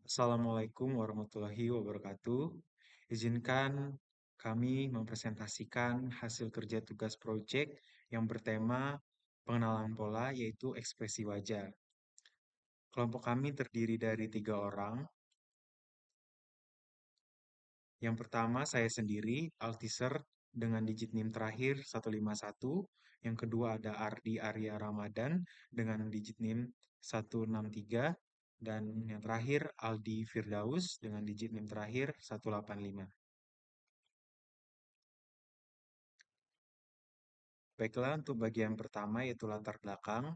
Assalamualaikum warahmatullahi wabarakatuh. Izinkan kami mempresentasikan hasil kerja tugas proyek yang bertema pengenalan pola, yaitu ekspresi wajah. Kelompok kami terdiri dari 3 orang. Yang pertama, saya sendiri, Altisser, dengan digit NIM terakhir 151. Yang kedua ada Ardi Arya Ramadan dengan digit NIM 163. Dan yang terakhir Aldi Firdaus dengan digit NIM terakhir 185. Baiklah, untuk bagian pertama yaitu latar belakang.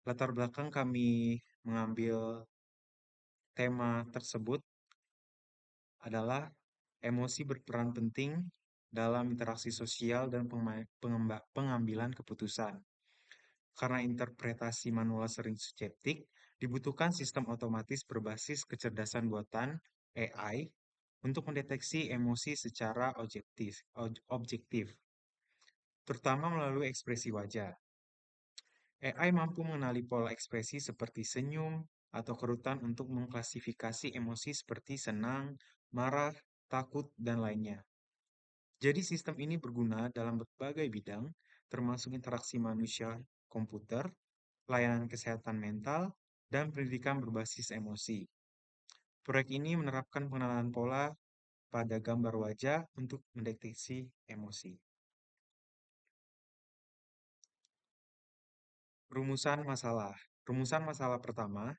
Latar belakang kami mengambil tema tersebut adalah emosi berperan penting dalam interaksi sosial dan pengambilan keputusan. Karena interpretasi manual sering subjektif, dibutuhkan sistem otomatis berbasis kecerdasan buatan AI untuk mendeteksi emosi secara objektif, terutama melalui ekspresi wajah. AI mampu mengenali pola ekspresi seperti senyum atau kerutan untuk mengklasifikasi emosi seperti senang, marah, takut, dan lainnya. Jadi sistem ini berguna dalam berbagai bidang, termasuk interaksi manusia-komputer, layanan kesehatan mental, dan pendidikan berbasis emosi. Proyek ini menerapkan pengenalan pola pada gambar wajah untuk mendeteksi emosi. Rumusan masalah. Rumusan masalah pertama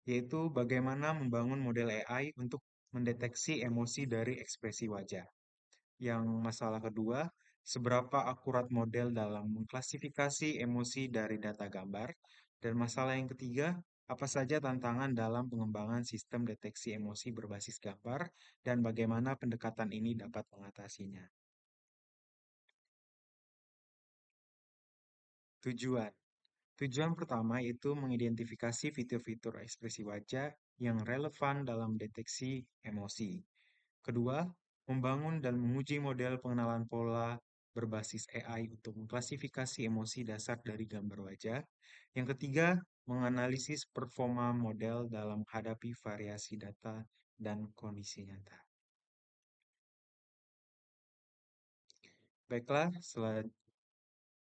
yaitu bagaimana membangun model AI untuk mendeteksi emosi dari ekspresi wajah. Yang masalah kedua, seberapa akurat model dalam mengklasifikasi emosi dari data gambar. Dan masalah yang ketiga, apa saja tantangan dalam pengembangan sistem deteksi emosi berbasis gambar dan bagaimana pendekatan ini dapat mengatasinya. Tujuan. Tujuan pertama yaitu mengidentifikasi fitur-fitur ekspresi wajah yang relevan dalam deteksi emosi. Kedua, membangun dan menguji model pengenalan pola berbasis AI untuk mengklasifikasi emosi dasar dari gambar wajah. Yang ketiga, menganalisis performa model dalam menghadapi variasi data dan kondisi nyata. Baiklah,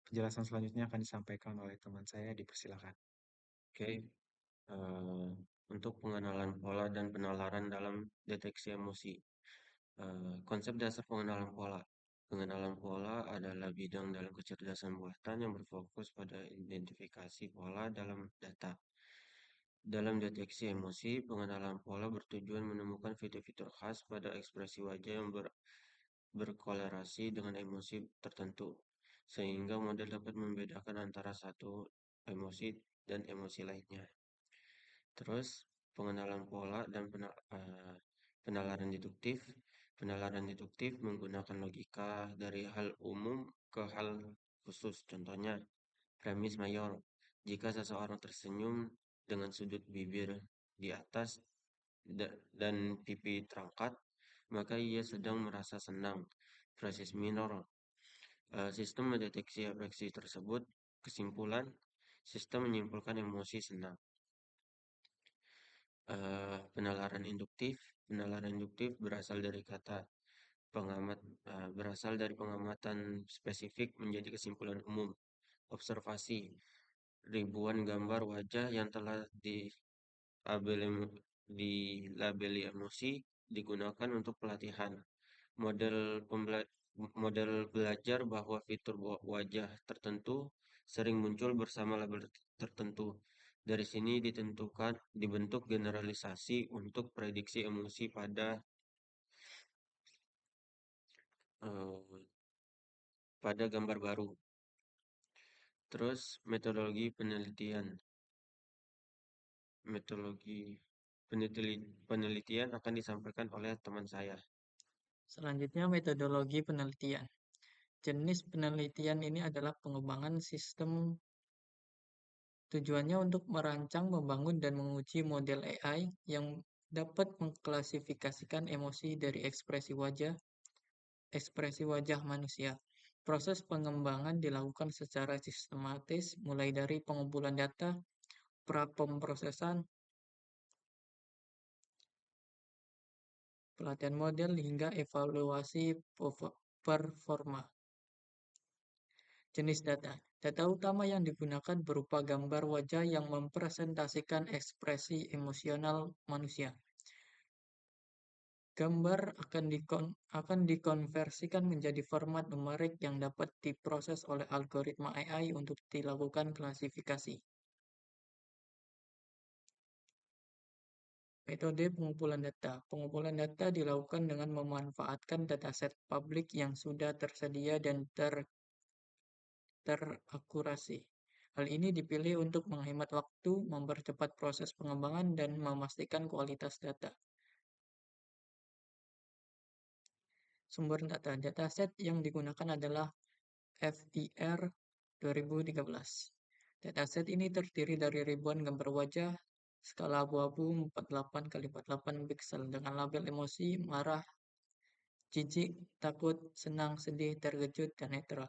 penjelasan selanjutnya akan disampaikan oleh teman saya, dipersilakan. Oke, eh, untuk pengenalan pola dan penalaran dalam deteksi emosi. Konsep dasar pengenalan pola. Pengenalan pola adalah bidang dalam kecerdasan buatan yang berfokus pada identifikasi pola dalam data. Dalam deteksi emosi, pengenalan pola bertujuan menemukan fitur-fitur khas pada ekspresi wajah yang berkolerasi dengan emosi tertentu, sehingga model dapat membedakan antara satu emosi dan emosi lainnya. Terus pengenalan pola dan penalaran deduktif. Penalaran deduktif menggunakan logika dari hal umum ke hal khusus. Contohnya, premis mayor. Jika seseorang tersenyum dengan sudut bibir di atas dan pipi terangkat, maka ia sedang merasa senang. Presis minor. Sistem mendeteksi ekspresi tersebut. Kesimpulan, sistem menyimpulkan emosi senang. Penalaran induktif berasal dari pengamatan spesifik menjadi kesimpulan umum. Observasi ribuan gambar wajah yang telah dilabeli emosi digunakan untuk pelatihan. Model model belajar bahwa fitur wajah tertentu sering muncul bersama label tertentu. Dari sini dibentuk generalisasi untuk prediksi emosi eh, pada gambar baru. Terus metodologi penelitian akan disampaikan oleh teman saya. Selanjutnya, metodologi penelitian. Jenis penelitian ini adalah pengembangan sistem. Tujuannya untuk merancang, membangun, dan menguji model AI yang dapat mengklasifikasikan emosi dari ekspresi wajah manusia. Proses pengembangan dilakukan secara sistematis, mulai dari pengumpulan data, pra-pemrosesan, pelatihan model, hingga evaluasi performa. Jenis data. Data utama yang digunakan berupa gambar wajah yang mempresentasikan ekspresi emosional manusia. Gambar akan dikonversikan menjadi format numerik yang dapat diproses oleh algoritma AI untuk dilakukan klasifikasi. Metode pengumpulan data. Pengumpulan data dilakukan dengan memanfaatkan dataset publik yang sudah tersedia dan terakurasi. Hal ini dipilih untuk menghemat waktu, mempercepat proses pengembangan, dan memastikan kualitas data. Sumber data. Dataset yang digunakan adalah FIR 2013. Dataset ini terdiri dari ribuan gambar wajah skala abu-abu 48 x 48 pixel dengan label emosi, marah, jijik, takut, senang, sedih, terkejut, dan netral.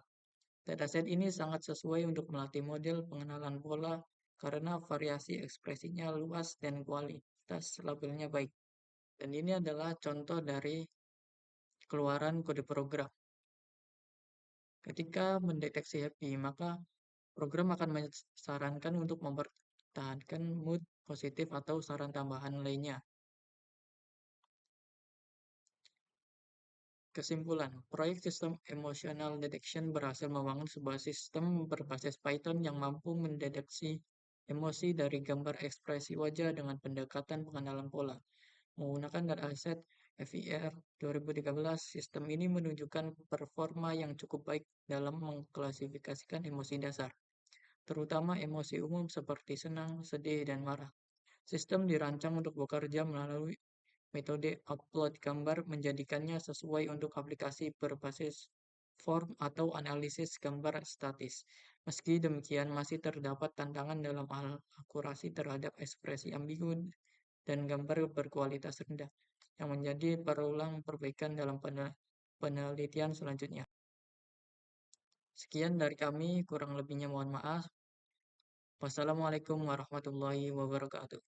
Dataset ini sangat sesuai untuk melatih model pengenalan pola karena variasi ekspresinya luas dan kualitas labelnya baik. Dan ini adalah contoh dari keluaran kode program. Ketika mendeteksi happy, maka program akan menyarankan untuk mempertahankan mood positif atau saran tambahan lainnya. Kesimpulan, proyek sistem emotional detection berhasil membangun sebuah sistem berbasis Python yang mampu mendeteksi emosi dari gambar ekspresi wajah dengan pendekatan pengenalan pola. Menggunakan dataset FIR 2013, sistem ini menunjukkan performa yang cukup baik dalam mengklasifikasikan emosi dasar, terutama emosi umum seperti senang, sedih, dan marah. Sistem dirancang untuk bekerja melalui metode upload gambar, menjadikannya sesuai untuk aplikasi berbasis form atau analisis gambar statis. Meski demikian, masih terdapat tantangan dalam hal akurasi terhadap ekspresi ambigu dan gambar berkualitas rendah, yang menjadi perulang perbaikan dalam penelitian selanjutnya. Sekian dari kami, kurang lebihnya mohon maaf. Wassalamualaikum warahmatullahi wabarakatuh.